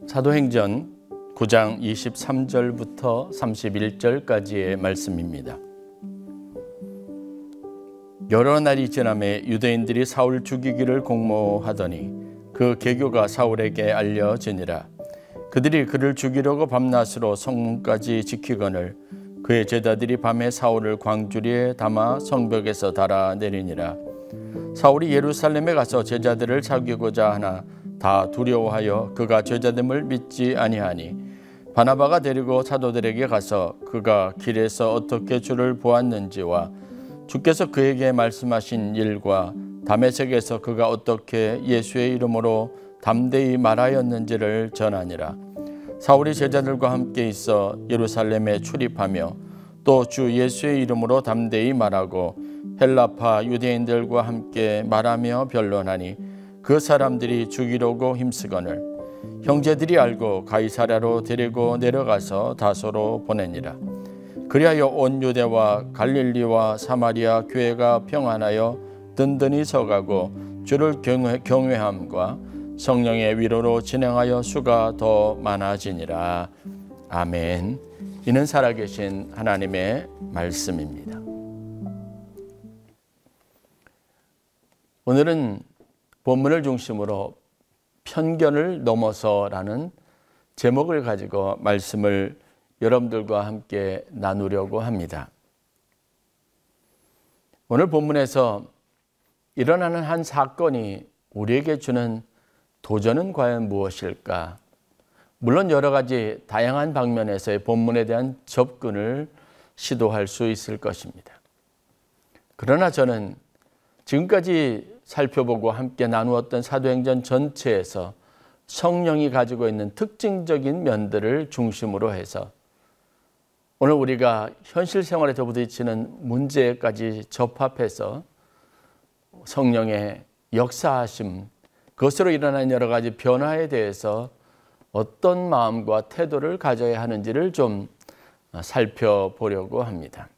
사도행전 9장 23절부터 31절까지의 말씀입니다. 여러 날이 지나매 유대인들이 사울 죽이기를 공모하더니 그 계교가 사울에게 알려지니라. 그들이 그를 죽이려고 밤낮으로 성문까지 지키거늘 그의 제자들이 밤에 사울을 광주리에 담아 성벽에서 달아내리니라. 사울이 예루살렘에 가서 제자들을 사귀고자 하나 다 두려워하여 그가 제자됨을 믿지 아니하니 바나바가 데리고 사도들에게 가서 그가 길에서 어떻게 주를 보았는지와 주께서 그에게 말씀하신 일과 다메섹에서 그가 어떻게 예수의 이름으로 담대히 말하였는지를 전하니라. 사울이 제자들과 함께 있어 예루살렘에 출입하며 또 주 예수의 이름으로 담대히 말하고 헬라파 유대인들과 함께 말하며 변론하니 그 사람들이 죽이려고 힘쓰거늘 형제들이 알고 가이사랴로 데리고 내려가서 다소로 보내니라. 그리하여 온 유대와 갈릴리와 사마리아 교회가 평안하여 든든히 서가고 주를 경외함과 성령의 위로로 진행하여 수가 더 많아지니라. 아멘. 이는 살아계신 하나님의 말씀입니다. 오늘은 본문을 중심으로 편견을 넘어서라는 제목을 가지고 말씀을 여러분들과 함께 나누려고 합니다. 오늘 본문에서 일어나는 한 사건이 우리에게 주는 도전은 과연 무엇일까? 물론 여러 가지 다양한 방면에서의 본문에 대한 접근을 시도할 수 있을 것입니다. 그러나 저는 지금까지 살펴보고 함께 나누었던 사도행전 전체에서 성령이 가지고 있는 특징적인 면들을 중심으로 해서 오늘 우리가 현실 생활에서 부딪히는 문제까지 접합해서 성령의 역사하심, 그것으로 일어난 여러 가지 변화에 대해서 어떤 마음과 태도를 가져야 하는지를 좀 살펴보려고 합니다.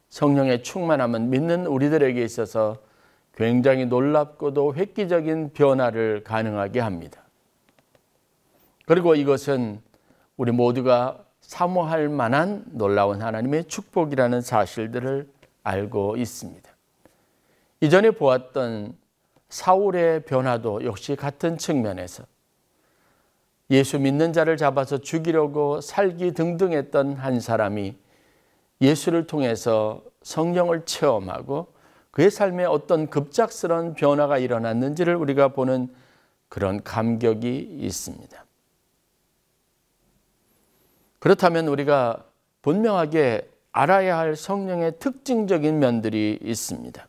성령의 충만함은 믿는 우리들에게 있어서 굉장히 놀랍고도 획기적인 변화를 가능하게 합니다. 그리고 이것은 우리 모두가 사모할 만한 놀라운 하나님의 축복이라는 사실들을 알고 있습니다. 이전에 보았던 사울의 변화도 역시 같은 측면에서 예수 믿는 자를 잡아서 죽이려고 살기 등등했던 한 사람이 예수를 통해서 성령을 체험하고 그의 삶에 어떤 급작스러운 변화가 일어났는지를 우리가 보는 그런 감격이 있습니다. 그렇다면 우리가 분명하게 알아야 할 성령의 특징적인 면들이 있습니다.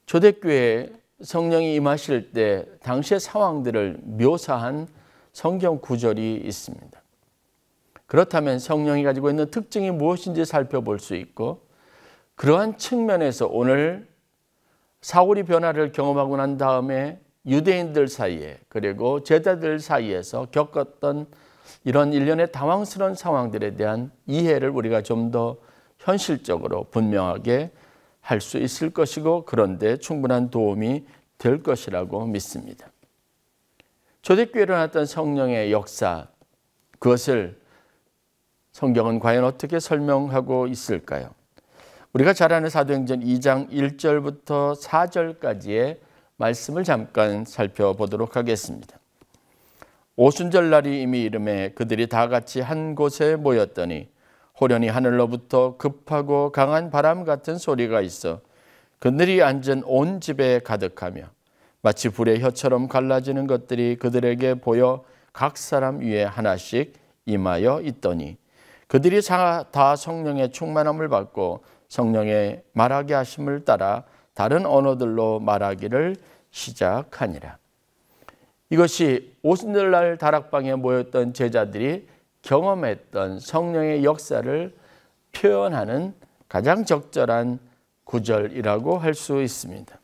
초대교회에 성령이 임하실 때 당시의 상황들을 묘사한 성경 구절이 있습니다. 그렇다면 성령이 가지고 있는 특징이 무엇인지 살펴볼 수 있고 그러한 측면에서 오늘 사울이 변화를 경험하고 난 다음에 유대인들 사이에 그리고 제자들 사이에서 겪었던 이런 일련의 당황스러운 상황들에 대한 이해를 우리가 좀 더 현실적으로 분명하게 할 수 있을 것이고 그런데 충분한 도움이 될 것이라고 믿습니다. 초대교회에 일어났던 성령의 역사, 그것을 성경은 과연 어떻게 설명하고 있을까요? 우리가 잘 아는 사도행전 2장 1절부터 4절까지의 말씀을 잠깐 살펴보도록 하겠습니다. 오순절 날이 이미 이름에 그들이 다 같이 한 곳에 모였더니 호련히 하늘로부터 급하고 강한 바람 같은 소리가 있어 그들이 앉은 온 집에 가득하며 마치 불의 혀처럼 갈라지는 것들이 그들에게 보여 각 사람 위에 하나씩 임하여 있더니 그들이 다 성령의 충만함을 받고 성령의 말하게 하심을 따라 다른 언어들로 말하기를 시작하니라. 이것이 오순절날 다락방에 모였던 제자들이 경험했던 성령의 역사를 표현하는 가장 적절한 구절이라고 할 수 있습니다.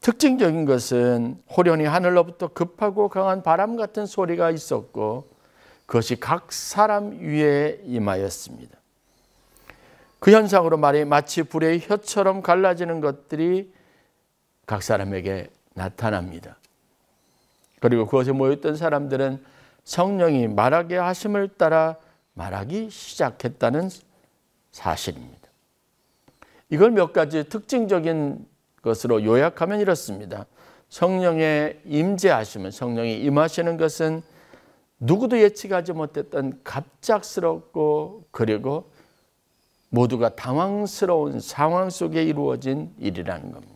특징적인 것은 호련히 하늘로부터 급하고 강한 바람 같은 소리가 있었고 그것이 각 사람 위에 임하였습니다. 그 현상으로 말이 마치 불의 혀처럼 갈라지는 것들이 각 사람에게 나타납니다. 그리고 그곳에 모였던 사람들은 성령이 말하게 하심을 따라 말하기 시작했다는 사실입니다. 이걸 몇 가지 특징적인 것으로 요약하면 이렇습니다. 성령의 임재하심은, 성령이 임하시는 것은 누구도 예측하지 못했던 갑작스럽고 그리고 모두가 당황스러운 상황 속에 이루어진 일이라는 겁니다.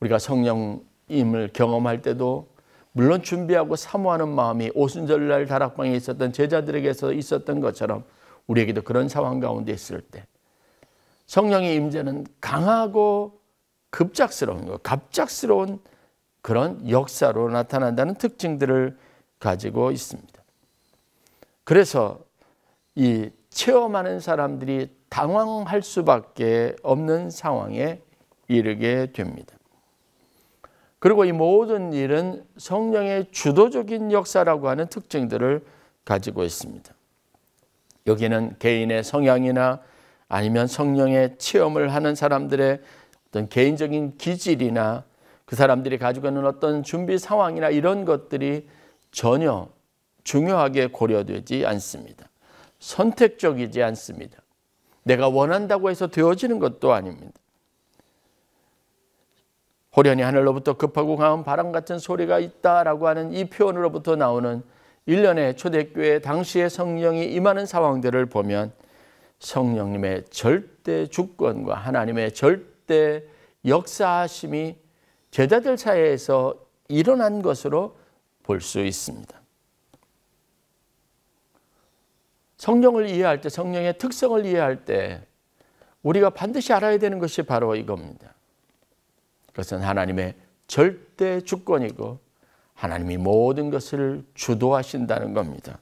우리가 성령임을 경험할 때도 물론 준비하고 사모하는 마음이 오순절날 다락방에 있었던 제자들에게서 있었던 것처럼 우리에게도 그런 상황 가운데 있을 때 성령의 임재는 강하고 급작스러운 것, 갑작스러운 그런 역사로 나타난다는 특징들을 가지고 있습니다. 그래서 이 체험하는 사람들이 당황할 수밖에 없는 상황에 이르게 됩니다. 그리고 이 모든 일은 성령의 주도적인 역사라고 하는 특징들을 가지고 있습니다. 여기는 개인의 성향이나 아니면 성령의 체험을 하는 사람들의 어떤 개인적인 기질이나 그 사람들이 가지고 있는 어떤 준비 상황이나 이런 것들이 전혀 중요하게 고려되지 않습니다. 선택적이지 않습니다. 내가 원한다고 해서 되어지는 것도 아닙니다. 호련히 하늘로부터 급하고 강한 바람 같은 소리가 있다라고 하는 이 표현으로부터 나오는 일련의 초대교회 당시의 성령이 임하는 상황들을 보면 성령님의 절대 주권과 하나님의 절대 역사하심이 제자들 사이에서 일어난 것으로 볼 수 있습니다. 성령을 이해할 때, 성령의 특성을 이해할 때 우리가 반드시 알아야 되는 것이 바로 이겁니다. 그것은 하나님의 절대 주권이고 하나님이 모든 것을 주도하신다는 겁니다.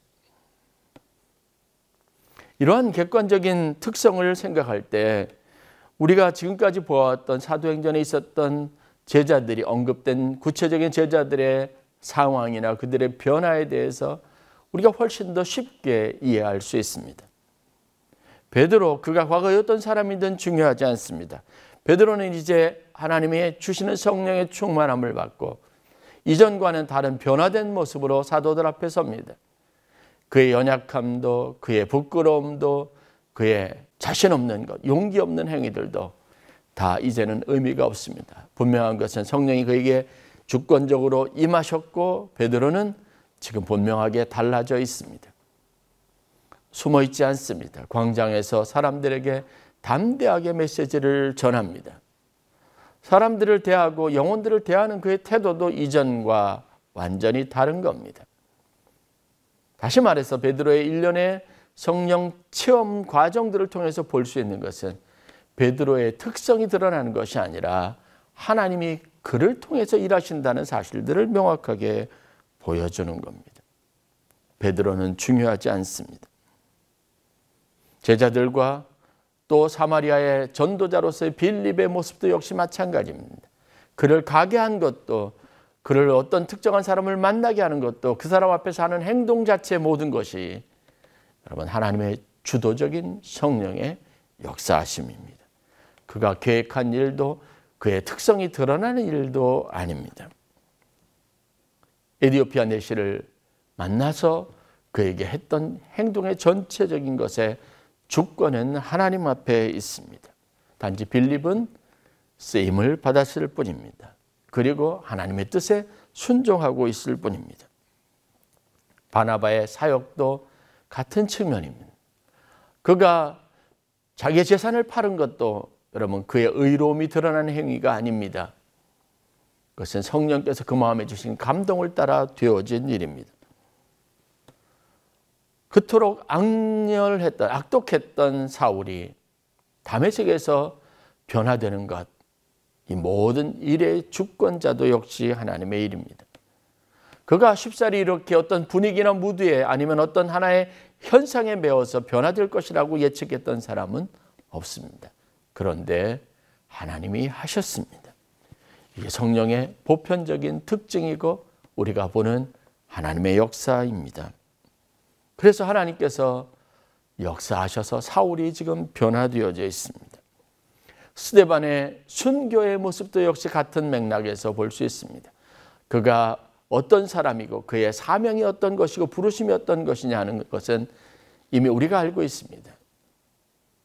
이러한 객관적인 특성을 생각할 때 우리가 지금까지 보았던 사도행전에 있었던 제자들이 언급된 구체적인 제자들의 상황이나 그들의 변화에 대해서 우리가 훨씬 더 쉽게 이해할 수 있습니다. 베드로, 그가 과거에 어떤 사람이든 중요하지 않습니다. 베드로는 이제 하나님이 주시는 성령의 충만함을 받고 이전과는 다른 변화된 모습으로 사도들 앞에 섭니다. 그의 연약함도, 그의 부끄러움도, 그의 자신 없는 것, 용기 없는 행위들도 다 이제는 의미가 없습니다. 분명한 것은 성령이 그에게 주권적으로 임하셨고 베드로는 지금 분명하게 달라져 있습니다. 숨어 있지 않습니다. 광장에서 사람들에게 담대하게 메시지를 전합니다. 사람들을 대하고 영혼들을 대하는 그의 태도도 이전과 완전히 다른 겁니다. 다시 말해서 베드로의 일련의 성령 체험 과정들을 통해서 볼 수 있는 것은 베드로의 특성이 드러나는 것이 아니라 하나님이 그를 통해서 일하신다는 사실들을 명확하게 보여주는 겁니다. 베드로는 중요하지 않습니다. 제자들과 또 사마리아의 전도자로서의 빌립의 모습도 역시 마찬가지입니다. 그를 가게 한 것도, 그를 어떤 특정한 사람을 만나게 하는 것도, 그 사람 앞에서 하는 행동 자체 모든 것이 여러분 하나님의 주도적인 성령의 역사하심입니다. 그가 계획한 일도 그의 특성이 드러나는 일도 아닙니다. 에디오피아 내시를 만나서 그에게 했던 행동의 전체적인 것에 주권은 하나님 앞에 있습니다. 단지 빌립은 쓰임을 받았을 뿐입니다. 그리고 하나님의 뜻에 순종하고 있을 뿐입니다. 바나바의 사역도 같은 측면입니다. 그가 자기의 재산을 파는 것도 여러분 그의 의로움이 드러나는 행위가 아닙니다. 그것은 성령께서 그 마음에 주신 감동을 따라 되어진 일입니다. 그토록 악렬했던, 악독했던 사울이 다메섹에서 변화되는 것, 이 모든 일의 주권자도 역시 하나님의 일입니다. 그가 쉽사리 이렇게 어떤 분위기나 무드에 아니면 어떤 하나의 현상에 매어서 변화될 것이라고 예측했던 사람은 없습니다. 그런데 하나님이 하셨습니다. 이게 성령의 보편적인 특징이고 우리가 보는 하나님의 역사입니다. 그래서 하나님께서 역사하셔서 사울이 지금 변화되어져 있습니다. 스데반의 순교의 모습도 역시 같은 맥락에서 볼 수 있습니다. 그가 어떤 사람이고 그의 사명이 어떤 것이고 부르심이 어떤 것이냐 하는 것은 이미 우리가 알고 있습니다.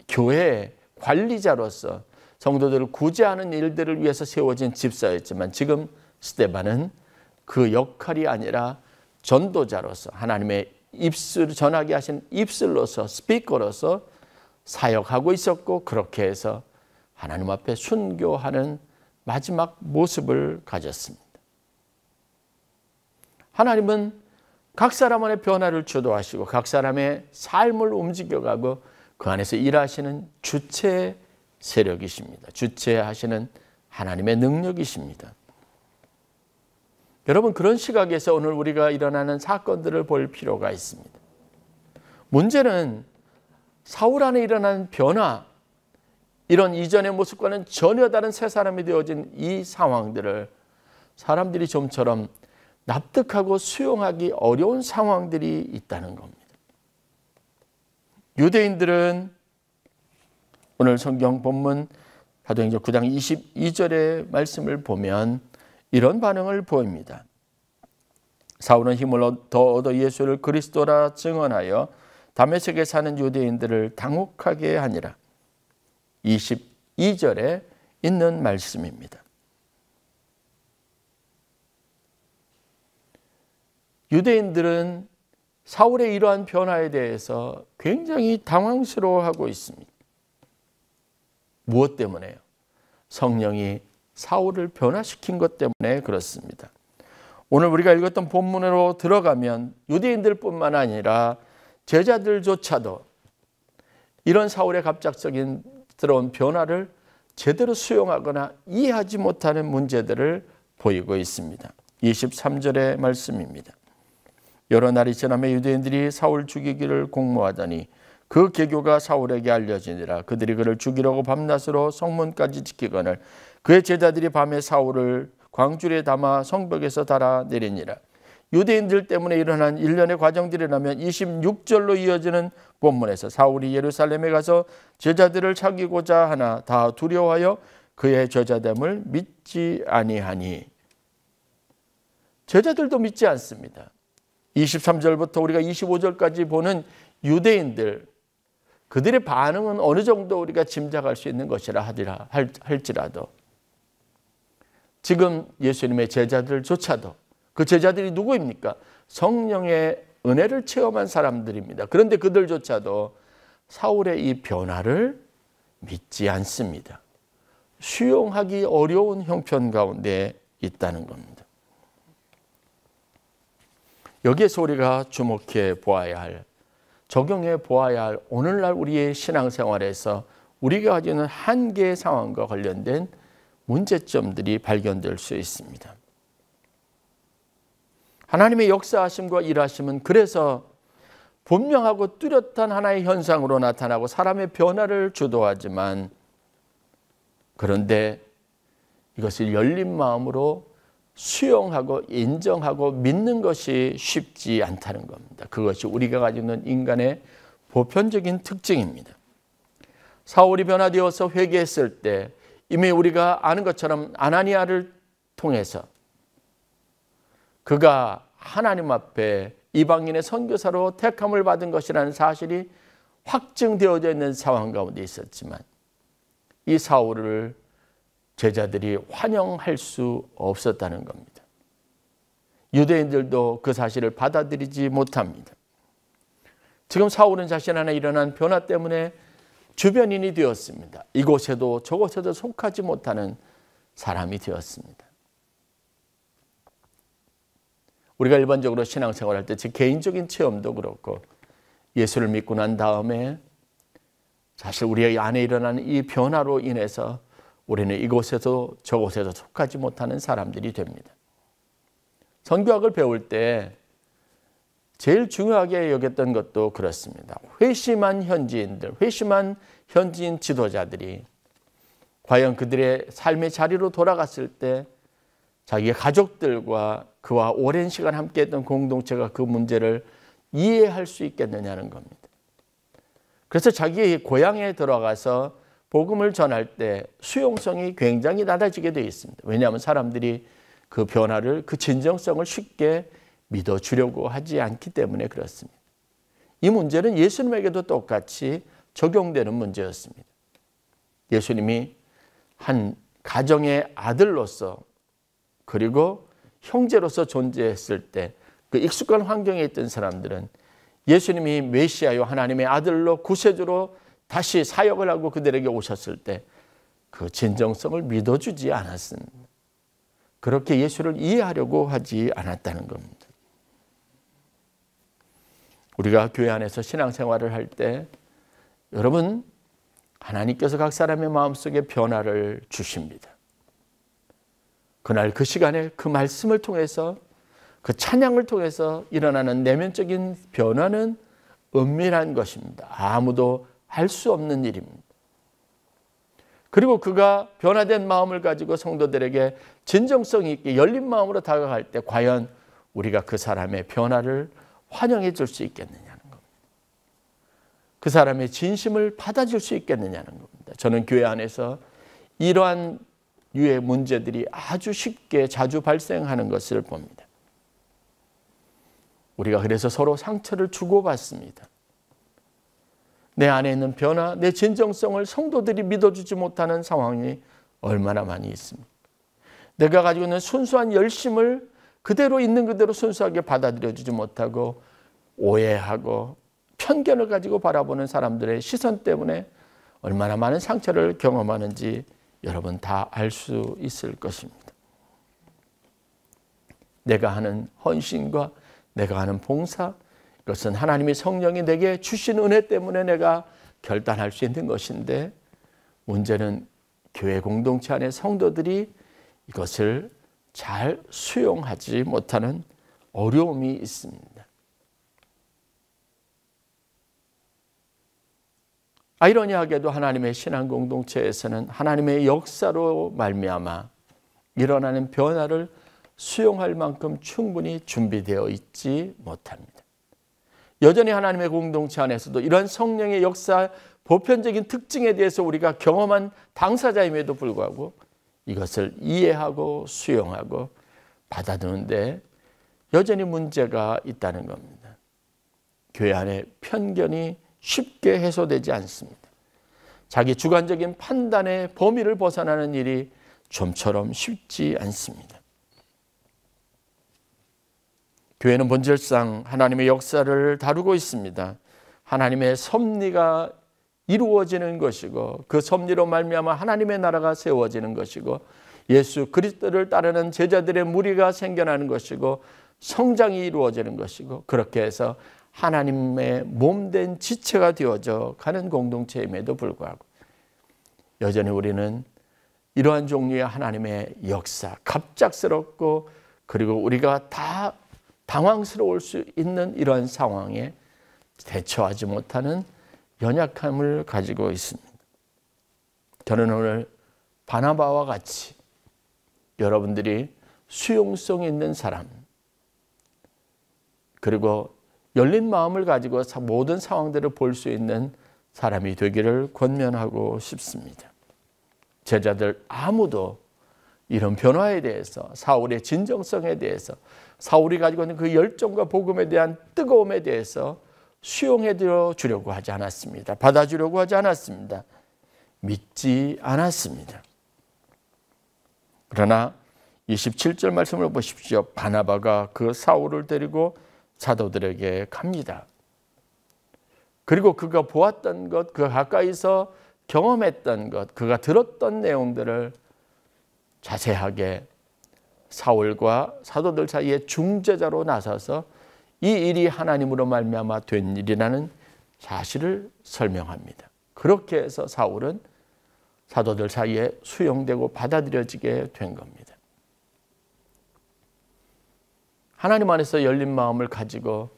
교회의 관리자로서 성도들을 구제하는 일들을 위해서 세워진 집사였지만 지금 스데반은 그 역할이 아니라 전도자로서 하나님의 입술 전하게 하신 입술로서 스피커로서 사역하고 있었고 그렇게 해서 하나님 앞에 순교하는 마지막 모습을 가졌습니다. 하나님은 각 사람 안에 변화를 주도하시고 각 사람의 삶을 움직여가고 그 안에서 일하시는 주체 세력이십니다. 주체하시는 하나님의 능력이십니다. 여러분, 그런 시각에서 오늘 우리가 일어나는 사건들을 볼 필요가 있습니다. 문제는 사울 안에 일어난 변화, 이런 이전의 모습과는 전혀 다른 새 사람이 되어진 이 상황들을 사람들이 좀처럼 납득하고 수용하기 어려운 상황들이 있다는 겁니다. 유대인들은 오늘 성경 본문 사도행전 9장 22절의 말씀을 보면 이런 반응을 보입니다. 사울은 힘을 더 얻어 예수를 그리스도라 증언하여 다메섹에 사는 유대인들을 당혹하게 하니라. 22절에 있는 말씀입니다. 유대인들은 사울의 이러한 변화에 대해서 굉장히 당황스러워하고 있습니다. 무엇 때문에요? 성령이 사울을 변화시킨 것 때문에 그렇습니다. 오늘 우리가 읽었던 본문으로 들어가면 유대인들뿐만 아니라 제자들조차도 이런 사울의 갑작스러운 변화를 제대로 수용하거나 이해하지 못하는 문제들을 보이고 있습니다. 23절의 말씀입니다. 여러 날이 지나며 유대인들이 사울 죽이기를 공모하더니 그 계교가 사울에게 알려지니라. 그들이 그를 죽이려고 밤낮으로 성문까지 지키거늘 그의 제자들이 밤에 사울을 광줄에 담아 성벽에서 달아내리니라. 유대인들 때문에 일어난 일련의 과정들이라면 26절로 이어지는 본문에서 사울이 예루살렘에 가서 제자들을 사귀고자 하나 다 두려워하여 그의 제자됨을 믿지 아니하니. 제자들도 믿지 않습니다. 23절부터 우리가 25절까지 보는 유대인들, 그들의 반응은 어느 정도 우리가 짐작할 수 있는 것이라 할지라도 지금 예수님의 제자들조차도 그 제자들이 누구입니까? 성령의 은혜를 체험한 사람들입니다. 그런데 그들조차도 사울의 이 변화를 믿지 않습니다. 수용하기 어려운 형편 가운데 있다는 겁니다. 여기에서 우리가 주목해 보아야 할, 적용해 보아야 할 오늘날 우리의 신앙생활에서 우리가 가지고 있는 한계의 상황과 관련된 문제점들이 발견될 수 있습니다. 하나님의 역사하심과 일하심은 그래서 분명하고 뚜렷한 하나의 현상으로 나타나고 사람의 변화를 주도하지만, 그런데 이것을 열린 마음으로 수용하고 인정하고 믿는 것이 쉽지 않다는 겁니다. 그것이 우리가 가지고 있는 인간의 보편적인 특징입니다. 사울이 변화되어서 회개했을 때 이미 우리가 아는 것처럼 아나니아를 통해서 그가 하나님 앞에 이방인의 선교사로 택함을 받은 것이라는 사실이 확증되어져 있는 상황 가운데 있었지만 이 사울을 제자들이 환영할 수 없었다는 겁니다. 유대인들도 그 사실을 받아들이지 못합니다. 지금 사울은 자신 안에 일어난 변화 때문에 주변인이 되었습니다. 이곳에도 저곳에도 속하지 못하는 사람이 되었습니다. 우리가 일반적으로 신앙생활할 때 제 개인적인 체험도 그렇고 예수를 믿고 난 다음에 사실 우리 안에 일어나는 이 변화로 인해서 우리는 이곳에서 저곳에서 속하지 못하는 사람들이 됩니다. 선교학을 배울 때 제일 중요하게 여겼던 것도 그렇습니다. 회심한 현지인들, 회심한 현지인 지도자들이 과연 그들의 삶의 자리로 돌아갔을 때 자기의 가족들과 그와 오랜 시간 함께했던 공동체가 그 문제를 이해할 수 있겠느냐는 겁니다. 그래서 자기의 고향에 들어가서 복음을 전할 때 수용성이 굉장히 낮아지게 되어 있습니다. 왜냐하면 사람들이 그 변화를, 그 진정성을 쉽게 믿어주려고 하지 않기 때문에 그렇습니다. 이 문제는 예수님에게도 똑같이 적용되는 문제였습니다. 예수님이 한 가정의 아들로서 그리고 형제로서 존재했을 때 그 익숙한 환경에 있던 사람들은 예수님이 메시아요 하나님의 아들로 구세주로 다시 사역을 하고 그들에게 오셨을 때 그 진정성을 믿어주지 않았습니다. 그렇게 예수를 이해하려고 하지 않았다는 겁니다. 우리가 교회 안에서 신앙생활을 할 때 여러분, 하나님께서 각 사람의 마음속에 변화를 주십니다. 그날 그 시간에 그 말씀을 통해서 그 찬양을 통해서 일어나는 내면적인 변화는 은밀한 것입니다. 아무도 알 수 없는 일입니다. 그리고 그가 변화된 마음을 가지고 성도들에게 진정성 있게 열린 마음으로 다가갈 때 과연 우리가 그 사람의 변화를 환영해 줄 수 있겠느냐는 겁니다. 그 사람의 진심을 받아줄 수 있겠느냐는 겁니다. 저는 교회 안에서 이러한 유의 문제들이 아주 쉽게 자주 발생하는 것을 봅니다. 우리가 그래서 서로 상처를 주고받습니다. 내 안에 있는 변화, 내 진정성을 성도들이 믿어주지 못하는 상황이 얼마나 많이 있습니까? 내가 가지고 있는 순수한 열심을 그대로 있는 그대로 순수하게 받아들여주지 못하고 오해하고 편견을 가지고 바라보는 사람들의 시선 때문에 얼마나 많은 상처를 경험하는지 여러분 다 알 수 있을 것입니다. 내가 하는 헌신과 내가 하는 봉사, 이것은 하나님의 성령이 내게 주신 은혜 때문에 내가 결단할 수 있는 것인데 문제는 교회 공동체 안의 성도들이 이것을 잘 수용하지 못하는 어려움이 있습니다. 아이러니하게도 하나님의 신앙 공동체에서는 하나님의 역사로 말미암아 일어나는 변화를 수용할 만큼 충분히 준비되어 있지 못합니다. 여전히 하나님의 공동체 안에서도 이런 성령의 역사 보편적인 특징에 대해서 우리가 경험한 당사자임에도 불구하고 이것을 이해하고 수용하고 받아들이는데 여전히 문제가 있다는 겁니다. 교회 안에 편견이 쉽게 해소되지 않습니다. 자기 주관적인 판단의 범위를 벗어나는 일이 좀처럼 쉽지 않습니다. 교회는 본질상 하나님의 역사를 다루고 있습니다. 하나님의 섭리가 이루어지는 것이고 그 섭리로 말미암아 하나님의 나라가 세워지는 것이고 예수 그리스도를 따르는 제자들의 무리가 생겨나는 것이고 성장이 이루어지는 것이고 그렇게 해서 하나님의 몸된 지체가 되어져 가는 공동체임에도 불구하고 여전히 우리는 이러한 종류의 하나님의 역사, 갑작스럽고 그리고 우리가 다 당황스러울 수 있는 이러한 상황에 대처하지 못하는 연약함을 가지고 있습니다. 저는 오늘 바나바와 같이 여러분들이 수용성 있는 사람 그리고 열린 마음을 가지고 모든 상황들을 볼 수 있는 사람이 되기를 권면하고 싶습니다. 제자들 아무도 이런 변화에 대해서 사울의 진정성에 대해서 사울이 가지고 있는 그 열정과 복음에 대한 뜨거움에 대해서 수용해 주려고 하지 않았습니다. 받아주려고 하지 않았습니다. 믿지 않았습니다. 그러나 27절 말씀을 보십시오. 바나바가 그 사울을 데리고 사도들에게 갑니다. 그리고 그가 보았던 것, 그가 가까이서 경험했던 것, 그가 들었던 내용들을 자세하게 사울과 사도들 사이에 중재자로 나서서 이 일이 하나님으로 말미암아 된 일이라는 사실을 설명합니다. 그렇게 해서 사울은 사도들 사이에 수용되고 받아들여지게 된 겁니다. 하나님 안에서 열린 마음을 가지고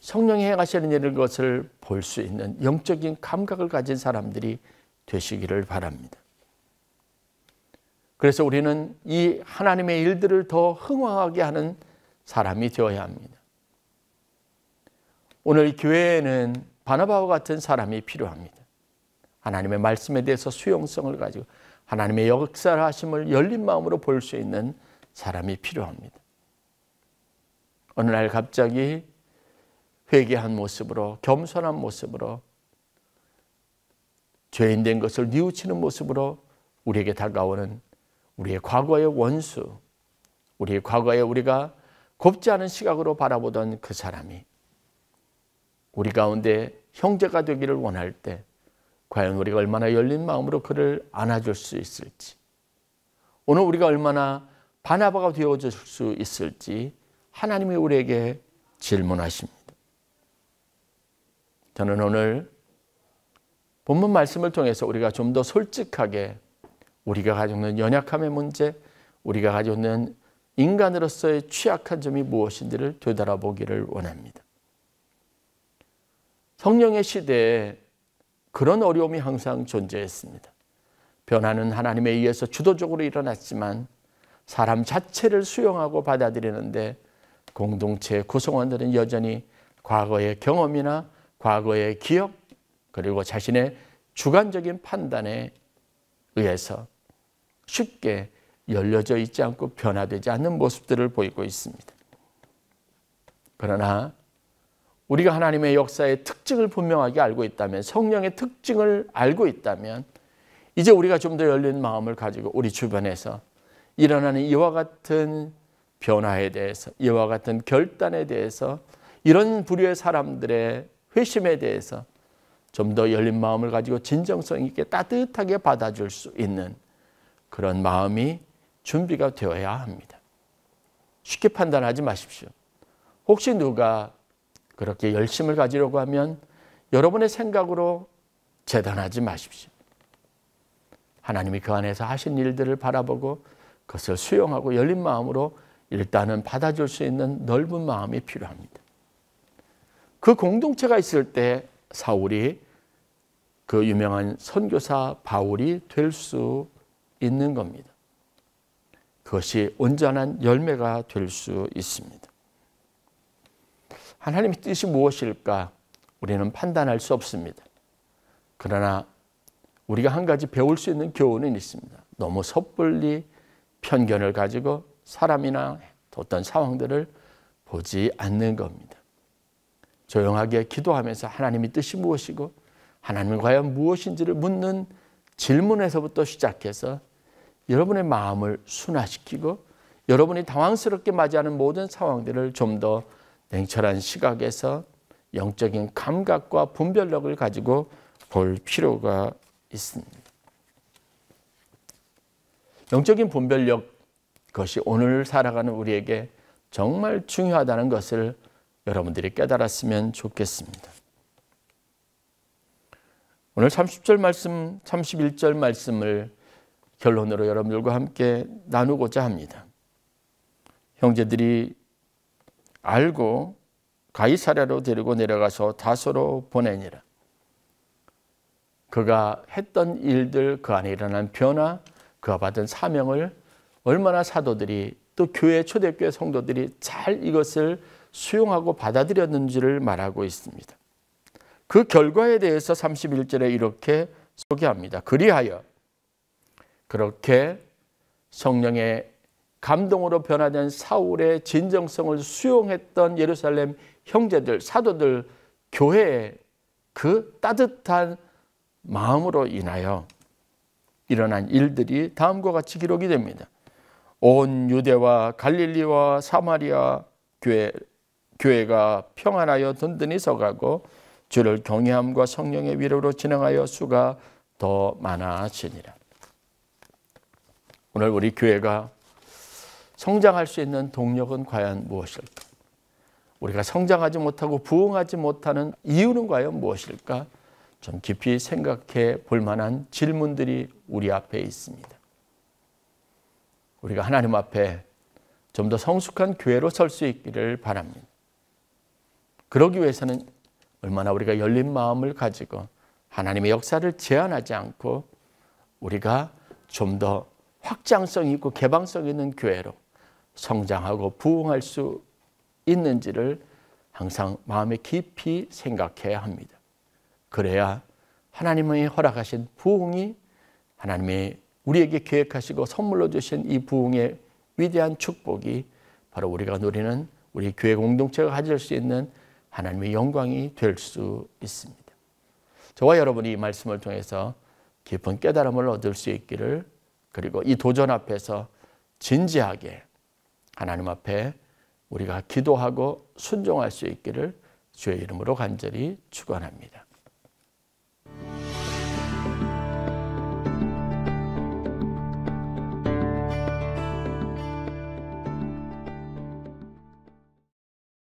성령이 행하시는 일을 것을 볼 수 있는 영적인 감각을 가진 사람들이 되시기를 바랍니다. 그래서 우리는 이 하나님의 일들을 더 흥황하게 하는 사람이 되어야 합니다. 오늘 교회에는 바나바와 같은 사람이 필요합니다. 하나님의 말씀에 대해서 수용성을 가지고 하나님의 역사를 하심을 열린 마음으로 볼 수 있는 사람이 필요합니다. 어느 날 갑자기 회개한 모습으로, 겸손한 모습으로, 죄인된 것을 뉘우치는 모습으로 우리에게 다가오는 우리의 과거의 원수, 우리의 과거에 우리가 곱지 않은 시각으로 바라보던 그 사람이 우리 가운데 형제가 되기를 원할 때 과연 우리가 얼마나 열린 마음으로 그를 안아줄 수 있을지, 오늘 우리가 얼마나 바나바가 되어줄 수 있을지 하나님이 우리에게 질문하십니다. 저는 오늘 본문 말씀을 통해서 우리가 좀 더 솔직하게 우리가 가지고 있는 연약함의 문제, 우리가 가지고 있는 인간으로서의 취약한 점이 무엇인지를 되돌아보기를 원합니다. 성령의 시대에 그런 어려움이 항상 존재했습니다. 변화는 하나님에 의해서 주도적으로 일어났지만 사람 자체를 수용하고 받아들이는데 공동체의 구성원들은 여전히 과거의 경험이나 과거의 기억, 그리고 자신의 주관적인 판단에 의해서 쉽게 열려져 있지 않고 변화되지 않는 모습들을 보이고 있습니다. 그러나 우리가 하나님의 역사의 특징을 분명하게 알고 있다면, 성령의 특징을 알고 있다면 이제 우리가 좀 더 열린 마음을 가지고 우리 주변에서 일어나는 이와 같은 변화에 대해서, 이와 같은 결단에 대해서, 이런 부류의 사람들의 회심에 대해서 좀 더 열린 마음을 가지고 진정성 있게 따뜻하게 받아줄 수 있는 그런 마음이 준비가 되어야 합니다. 쉽게 판단하지 마십시오. 혹시 누가 그렇게 열심을 가지려고 하면 여러분의 생각으로 재단하지 마십시오. 하나님이 그 안에서 하신 일들을 바라보고 그것을 수용하고 열린 마음으로 일단은 받아줄 수 있는 넓은 마음이 필요합니다. 그 공동체가 있을 때 사울이 그 유명한 선교사 바울이 될 수 있는 겁니다. 그것이 온전한 열매가 될 수 있습니다. 하나님의 뜻이 무엇일까? 우리는 판단할 수 없습니다. 그러나 우리가 한 가지 배울 수 있는 교훈은 있습니다. 너무 섣불리 편견을 가지고 사람이나 어떤 상황들을 보지 않는 겁니다. 조용하게 기도하면서 하나님의 뜻이 무엇이고 하나님은 과연 무엇인지를 묻는 질문에서부터 시작해서 여러분의 마음을 순화시키고 여러분이 당황스럽게 맞이하는 모든 상황들을 좀 더 냉철한 시각에서 영적인 감각과 분별력을 가지고 볼 필요가 있습니다. 영적인 분별력, 그것이 오늘 살아가는 우리에게 정말 중요하다는 것을 여러분들이 깨달았으면 좋겠습니다. 오늘 30절 말씀, 31절 말씀을 결론으로 여러분들과 함께 나누고자 합니다. 형제들이 알고 가이사랴로 데리고 내려가서 다소로 보내니라. 그가 했던 일들, 그 안에 일어난 변화, 그가 받은 사명을 얼마나 사도들이 또 교회, 초대교회 성도들이 잘 이것을 수용하고 받아들였는지를 말하고 있습니다. 그 결과에 대해서 31절에 이렇게 소개합니다. 그리하여 그렇게 성령의 감동으로 변화된 사울의 진정성을 수용했던 예루살렘 형제들, 사도들, 교회의 그 따뜻한 마음으로 인하여 일어난 일들이 다음과 같이 기록이 됩니다. 온 유대와 갈릴리와 사마리아 교회가 평안하여 든든히 서가고 주를 경외함과 성령의 위로로 진행하여 수가 더 많아지니라. 오늘 우리 교회가 성장할 수 있는 동력은 과연 무엇일까? 우리가 성장하지 못하고 부흥하지 못하는 이유는 과연 무엇일까? 좀 깊이 생각해 볼 만한 질문들이 우리 앞에 있습니다. 우리가 하나님 앞에 좀 더 성숙한 교회로 설 수 있기를 바랍니다. 그러기 위해서는 얼마나 우리가 열린 마음을 가지고 하나님의 역사를 제한하지 않고 우리가 좀 더 확장성 있고 개방성 있는 교회로 성장하고 부흥할 수 있는지를 항상 마음에 깊이 생각해야 합니다. 그래야 하나님의 허락하신 부흥이, 하나님의 우리에게 계획하시고 선물로 주신 이 부흥의 위대한 축복이 바로 우리가 누리는 우리 교회 공동체가 가질 수 있는 하나님의 영광이 될 수 있습니다. 저와 여러분이 이 말씀을 통해서 깊은 깨달음을 얻을 수 있기를, 그리고 이 도전 앞에서 진지하게 하나님 앞에 우리가 기도하고 순종할 수 있기를 주의 이름으로 간절히 축원합니다.